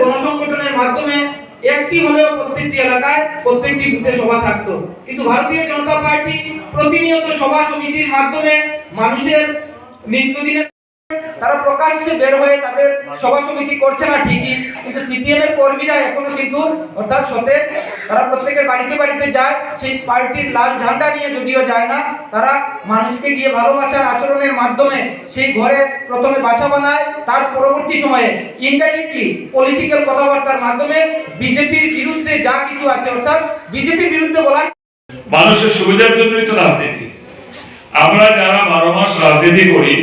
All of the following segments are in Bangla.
গণসংগঠনের মাধ্যমে একটি হলেও প্রত্যেকটি এলাকায় প্রত্যেকটি বুথে সভা থাকতো, কিন্তু ভারতীয় জনতা পার্টি প্রতিনিয়ত সভা সমিতির মাধ্যমে মানুষের নিত্যদিনের তারা প্রকাশ্যে বের হয়ে তাদের সভা সমিতি করছে না ঠিকই, কিন্তু সিপিএম এর কর্মীরা এখনো কিন্তু অর্থাৎ সতে তারা প্রত্যেকের বাড়িতে বাড়িতে যায়, সেই পার্টির লাল ঝান্ডা নিয়ে যদিও যায় না, তারা মানুষকে গিয়ে ভালোবাসার আচরণের মাধ্যমে সেই ঘরে প্রথমে বাসা বানায়, তার পরবর্তী সময়ে ইনডাইরেক্টলি পলিটিক্যাল কথাবার্তার মাধ্যমে বিজেপির বিরুদ্ধে যা কিছু আছে অর্থাৎ বিজেপির বিরুদ্ধে বলার মানুষের সুবিধার জন্যই তো রাজনীতি। আমরা যারা 12 মাস রাজনীতি করি,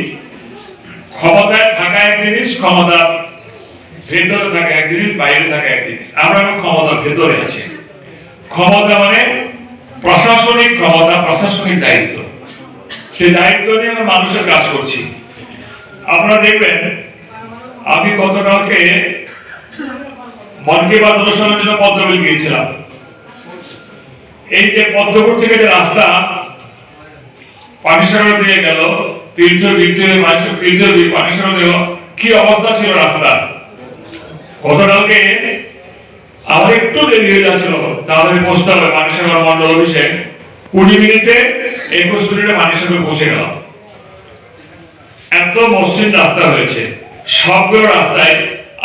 ক্ষমতায় থাকা এক জিনিস, ক্ষমতার ভেতরে থাকা এক জিনিস, বাইরে থাকা এক জিনিস। আমরা এখন ক্ষমতার ভেতরে আছি। ক্ষমতা মানে প্রশাসনিক ক্ষমতা, প্রশাসনিক দায়িত্ব। সেই দায়িত্ব নিয়ে আমরা মানুষের কাজ করছি। আপনারা দেখবেন আমি গতকালকে মন কি বাত অনুষ্ঠানের জন্য পদ্মবিল গিয়েছিলাম। এই যে পদ্মপুর থেকে যে রাস্তা পানিসাগর দিয়ে গেল, কি অবস্থা ছিল রাস্তা। গতকালকে আমার একটু দেরি হয়ে যাচ্ছিল, তাহলে পৌঁছতে হবে পানিসাগর মন্ডল অফিসে। 20 মিনিটে 21 মিনিটে পানিসাগর পৌঁছে গেলাম। এত মসৃণ রাস্তা হয়েছে সবগুলো রাস্তায়।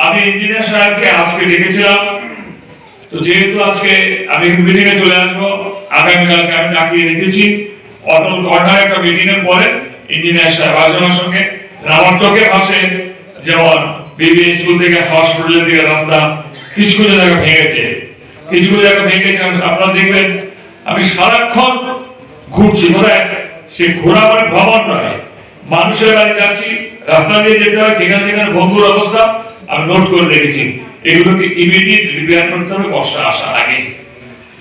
আমি ইঞ্জিনিয়ার সাহেবকে আজকে ডেকেছিলাম, তো যেহেতু আজকে আমি মিটিং এ চলে আসবো, আগামীকালকে আমি ডাকিয়ে রেখেছি। অটল কর্নার একটা মিটিং এর পরে ইঞ্জিনিয়ার সাহেব আলোচনার সঙ্গে আমার চোখে ভাসে, যেমন বিবি স্কুল থেকে হসপিটালের দিকে রাস্তা কিছু জায়গা ভেঙেছে, কিছু জায়গা ভেঙেছে। আপনারা দেখবেন আমি সারাক্ষণ ঘুরছি, কোথায় সে ঘোরা মানে ভ্রমণ নয়, মানুষের বাড়ি যাচ্ছি, রাস্তা দিয়ে যেতে হয়, যেখানে যেখানে ভঙ্গুর অবস্থা আমি নোট করে রেখেছি। এগুলোকে ইমিডিয়েট রিপেয়ার করতে হবে বর্ষা আসার আগে।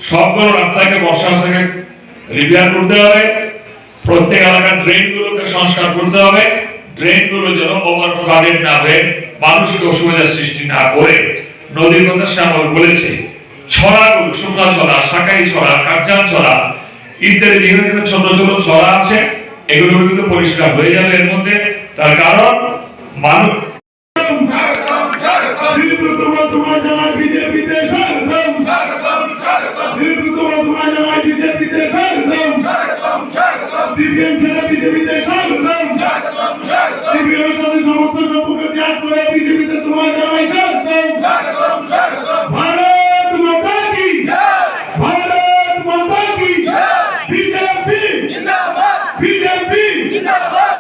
সবগুলো রাস্তাকে বর্ষা আসার আগে রিপেয়ার করতে হবে। প্রত্যেক এলাকার ড্রেনগুলোকে সংস্কার করতে হবে। ড্রেনগুলো যেন ওভার ফ্লাডেড না হয়ে মানুষকে অসুবিধার সৃষ্টি না করে। নদীর কথা শ্যামল বলেছে, ছড়াগুলো, শুকনা ছড়া, শাকাই ছড়া, কারজান ছড়া ইত্যাদি বিভিন্ন ছোট ছোট ছড়া আছে, এগুলো কিন্তু পরিষ্কার হয়ে যাবে এর মধ্যে। তার কারণ মানুষ সিপিএম ছেড়ে বিজেপিতে স্বাগতম, সিপিএম এর সাথে সমস্ত সম্পর্ক ত্যাগ করে বিজেপিতে তোমায় জানাই স্বাগতম।